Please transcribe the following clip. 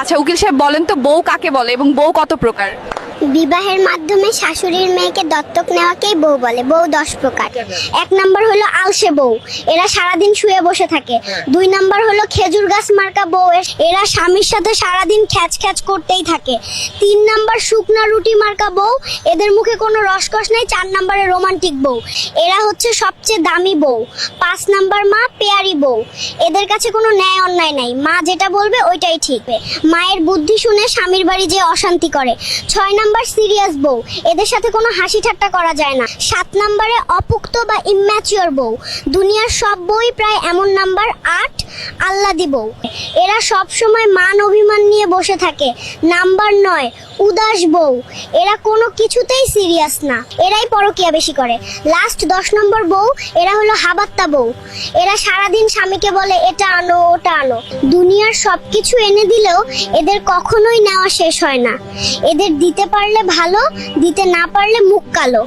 আচ্ছা উকিল সাহেব বলেন তো বউ কাকে বলে এবং বউ কত প্রকার? বিবাহের মাধ্যমে শাশুড়ির মেয়েকে দত্তক নেওয়াকেই বউ বলে। বউ 10 প্রকার। 1 নাম্বার হলো আলসে বউ, এরা সারাদিন শুয়ে বসে থাকে। 2 নাম্বার হলো খেজুর গাছ মার্কা বউ, এরা স্বামীর সাথে সারাদিন খ্যাচ খ্যাচ করতেই থাকে। 3 নাম্বার শুকনা রুটি মার্কা বউ, এদের মুখে কোনো রসকস নেই। 4 নাম্বারে রোমান্টিক বউ, এরা হচ্ছে সবচেয়ে দামি বউ। 5 নাম্বার মা পেয়ারি বউ, এদের কাছে কোনো ন্যায় অন্যায় নাই, মা যেটা বলবে ওইটাই ঠিক। মায়ের বুদ্ধি শুনে স্বামীর বাড়ি যে অশান্তি করে। 6 নাম্বার সিরিয়াস বউ, এদের সাথে কোনো হাসি ঠাট্টা করা যায় না। 7 নাম্বারে অপুক্ত বা ইম্যাচিওর বউ, দুনিয়ার সব বউই প্রায় এমন। নাম্বার 8 আল্লাদি বউ, এরা সব সময় মান অভিমান নিয়ে বসে থাকে। নাম্বার 9 উদাস বউ, এরা কোনো কিছুতেই সিরিয়াস না, এরাই পরকিয়া বেশি করে। লাস্ট 10 নম্বর বউ, এরা হলো হাবাত্তা বউ, এরা সারাদিন স্বামীকে বলে এটা আনো ওটা আনো। দুনিয়ার সবকিছু এনে দিলেও এদের কখনোই নেওয়া শেষ হয় না। এদের দিতে পারলে ভালো, দিতে না পারলে মুখ কালো।